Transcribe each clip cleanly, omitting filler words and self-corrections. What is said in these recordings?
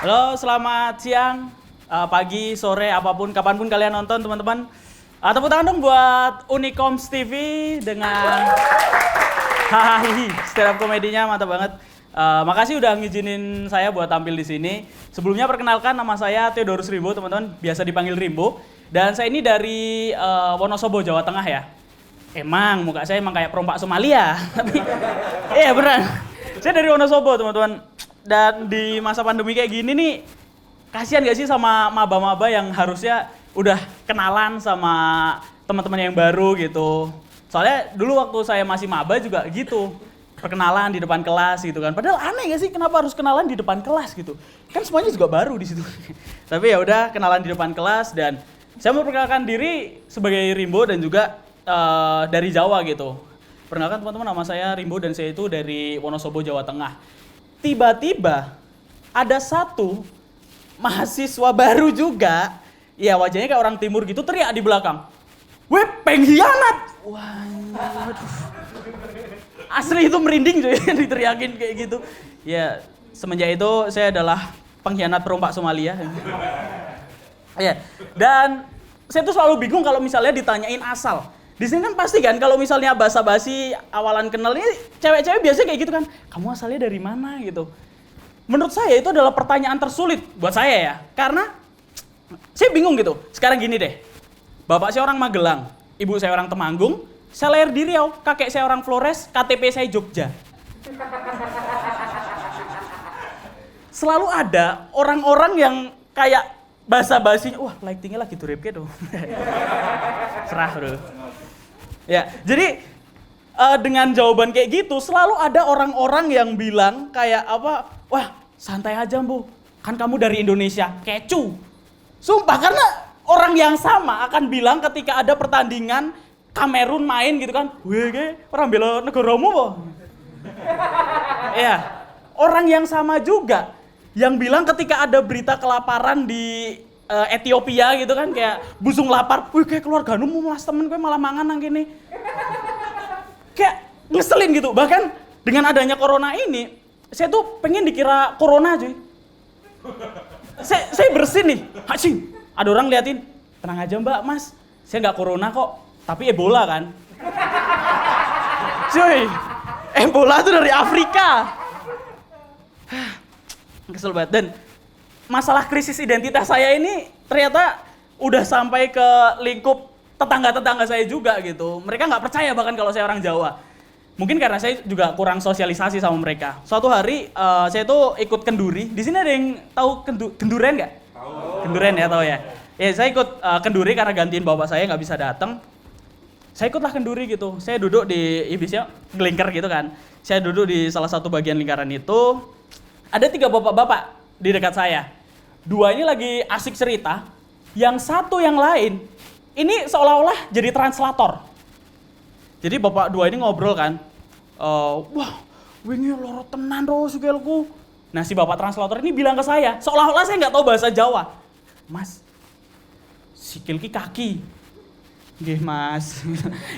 Halo, selamat siang, pagi, sore, apapun, kapanpun kalian nonton, teman-teman. Tepuk tangan dong buat Unicoms TV dengan stand up komedinya mantap banget. Makasih udah ngizinin saya buat tampil di sini. Sebelumnya perkenalkan, nama saya Theodorus Rimbo, teman-teman, biasa dipanggil Rimbo. Dan saya ini dari Wonosobo, Jawa Tengah ya. Emang muka saya emang kayak perompak Somalia, tapi iya beneran. Saya dari Wonosobo, teman-teman. Dan di masa pandemi kayak gini nih, kasihan gak sih sama maba-maba yang harusnya udah kenalan sama teman-teman yang baru gitu. Soalnya dulu waktu saya masih maba juga gitu, perkenalan di depan kelas gitu kan. Padahal aneh gak sih kenapa harus kenalan di depan kelas gitu? Kan semuanya juga baru di situ. Tapi ya udah kenalan di depan kelas dan saya mau perkenalkan diri sebagai Rimbo dan juga dari Jawa gitu. Perkenalkan teman-teman, nama saya Rimbo dan saya itu dari Wonosobo, Jawa Tengah. Tiba-tiba ada satu mahasiswa baru juga, ya wajahnya kayak orang timur gitu, teriak di belakang, "Weh, pengkhianat!" Waduh. Asli itu merinding cuy, diteriakin kayak gitu. Ya, semenjak itu saya adalah pengkhianat perompak Somalia. Ya, dan saya tuh selalu bingung kalau misalnya ditanyain asal. Di sini kan pasti kan kalau misalnya basa-basi awalan kenal ini cewek-cewek biasanya kayak gitu kan. Kamu asalnya dari mana gitu. Menurut saya itu adalah pertanyaan tersulit buat saya ya. Karena saya bingung gitu. Sekarang gini deh. Bapak saya orang Magelang, ibu saya orang Temanggung, saya lahir di Riau, kakek saya orang Flores, KTP saya Jogja. Selalu ada orang-orang yang kayak basa-basinya, wah lightingnya lagi durip gitu. Serah bro. Ya, jadi dengan jawaban kayak gitu selalu ada orang-orang yang bilang kayak apa, wah santai aja Bu, kan kamu dari Indonesia, kecu. Sumpah, karena orang yang sama akan bilang ketika ada pertandingan Kamerun main gitu kan, weh orang bela negaramu po. Ya, orang yang sama juga yang bilang ketika ada berita kelaparan di Ethiopia gitu kan, kayak busung lapar, wih kayak keluargamu mas temen gue malah mangan nang gini. Kayak ngeselin gitu, bahkan dengan adanya corona ini, saya tuh pengen dikira corona cuy. Saya bersin nih, hacing, ada orang liatin, tenang aja mbak mas, saya nggak corona kok, tapi Ebola kan. Cuy, Ebola tuh dari Afrika. Kesel banget, dan masalah krisis identitas saya ini ternyata udah sampai ke lingkup tetangga-tetangga saya juga gitu. Mereka nggak percaya bahkan kalau saya orang Jawa. Mungkin karena saya juga kurang sosialisasi sama mereka. Suatu hari saya tuh ikut kenduri. Di sini ada yang tahu kenduren nggak? Tahu. Kenduren ya, tahu ya. Ya saya ikut kenduri karena gantiin bapak saya nggak bisa datang. Saya ikutlah kenduri gitu. Saya duduk di ibisnya ngelingkar gitu kan. Saya duduk di salah satu bagian lingkaran itu. Ada 3 bapak-bapak di dekat saya. 2 ini lagi asik cerita, yang satu yang lain, ini seolah-olah jadi translator. Jadi bapak 2 ini ngobrol kan, wah, wingi loro tenan ro sikilku. Nah si bapak translator ini bilang ke saya, seolah-olah saya nggak tahu bahasa Jawa. Mas, sikil ki kaki. Nggih mas.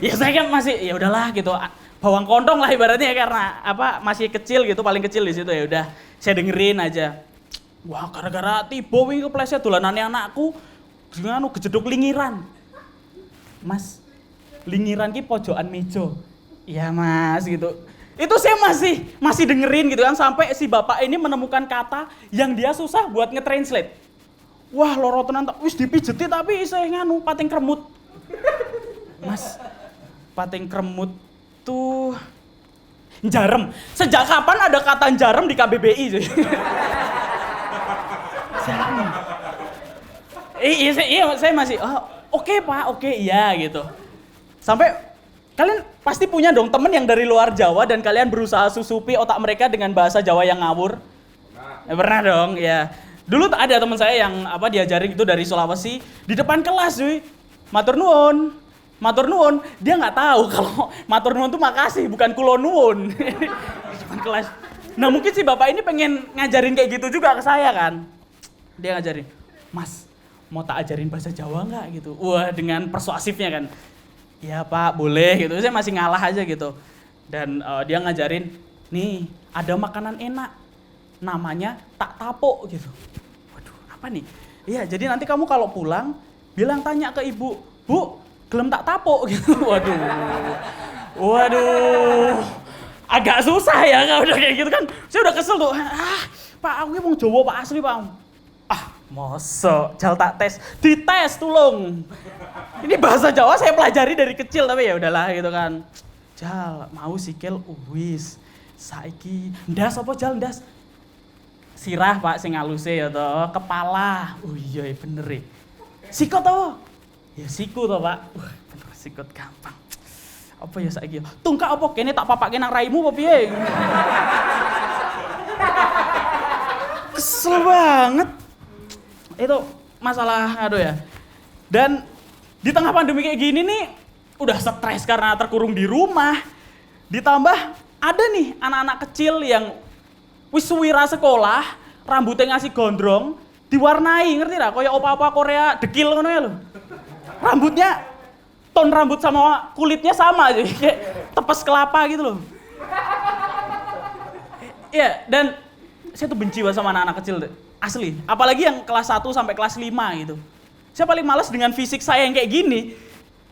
Ya saya kan masih, ya udahlah gitu, bawang kontong lah ibaratnya karena apa masih kecil gitu, paling kecil di situ, ya udah saya dengerin aja. Wah, gara-gara tiba wingi kepleset dolanane anakku, nganu kejeduk lingiran. Mas, lingiran ki pojokan meja. Iya, Mas, gitu. Itu saya masih dengerin gitu kan sampai si bapak ini menemukan kata yang dia susah buat nge-translate. Wah, loro tenan wis dipijeti tapi isih nganu pating kremut. Mas, pating kremut tuh jarem. Sejak kapan ada kata jarem di KBBI sih? Iya, saya masih, oke Pak, oke iya gitu. Sampai kalian pasti punya dong temen yang dari luar Jawa dan kalian berusaha susupi otak mereka dengan bahasa Jawa yang ngawur. Pernah dong, ya. Dulu ada teman saya yang diajarin gitu dari Sulawesi di depan kelas, cuy. Matur nuwun. Matur nuwun, dia nggak tahu kalau matur nuwun itu makasih, bukan kulo nuwun. Di depan kelas. Nah mungkin si bapak ini pengen ngajarin kayak gitu juga ke saya kan. Dia ngajarin, Mas, mau tak ajarin bahasa Jawa nggak gitu? Wah, dengan persuasifnya kan. Ya Pak, boleh gitu. Saya masih ngalah aja gitu. Dan dia ngajarin, nih ada makanan enak. namanya tak tapuk gitu. Waduh, apa nih? Iya, jadi nanti kamu kalau pulang bilang tanya ke ibu, Bu, gelem tak tapuk gitu. Waduh, agak susah ya kalau udah kayak gitu kan. Saya udah kesel tuh. Pak, aku mau Jawa Pak asli Pak. Mosok, jal tak tes, dites tulung. Ini bahasa Jawa saya pelajari dari kecil tapi ya udahlah gitu kan. Jal, mau sikil wis. Saiki ndas apa jal ndas? Sirah Pak sing aluse ya toh, kepala. Oh iya bener e. Sikut toh? Ya siku toh Pak. Bener sikut gampang. Apa ya saiki? Tungkak apa kene tak papake nang raimu apa piye? Kesel banget. Itu masalah ya. Dan di tengah pandemi kayak gini nih udah stres karena terkurung di rumah. Ditambah ada nih anak-anak kecil yang wis suwira sekolah, rambutnya ngasih gondrong, diwarnai, ngerti lah? Kayak opa-opa Korea dekil ngono ya lho. Rambutnya ton rambut sama kulitnya sama aja, kayak tepes kelapa gitu loh. Iya, dan saya tuh benci banget sama anak-anak kecil deh. Asli, apalagi yang kelas 1 sampai kelas 5 gitu. Saya paling males dengan fisik saya yang kayak gini.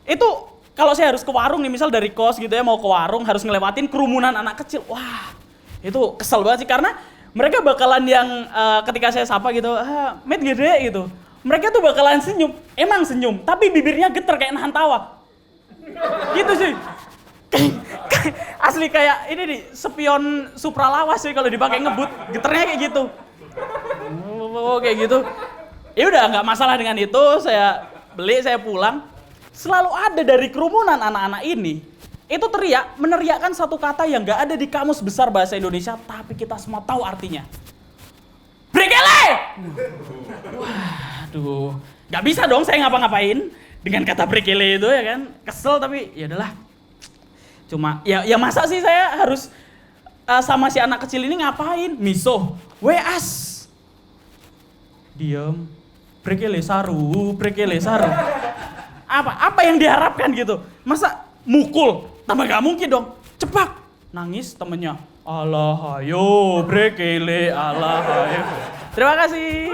Itu kalau saya harus ke warung nih, misal dari kos gitu ya, mau ke warung harus ngelewatin kerumunan anak kecil. Wah, itu kesel banget sih karena mereka bakalan yang ketika saya sapa gitu, met gede gitu. Mereka tuh bakalan senyum, emang senyum, tapi bibirnya geter kayak nahan tawa. Gitu sih. Asli kayak ini nih, spion supralawas sih kalau dipakai ngebut, geternya kayak gitu. Kayak gitu. Ya udah nggak masalah dengan itu, saya beli, saya pulang. Selalu ada dari kerumunan anak-anak ini, itu meneriakkan satu kata yang nggak ada di kamus besar bahasa Indonesia, tapi kita semua tahu artinya. Brekele! Waduh, nggak bisa dong saya ngapa-ngapain dengan kata brekele itu ya kan. Kesel tapi ya udahlah. Cuma ya masa sih saya harus sama si anak kecil ini ngapain? Miso, weas. Diam, brekele saru. Apa yang diharapkan gitu? Masa mukul? Tambah gak mungkin dong. Cepak, nangis temennya. Allah ayo, brekele, Allah ayo. Terima kasih.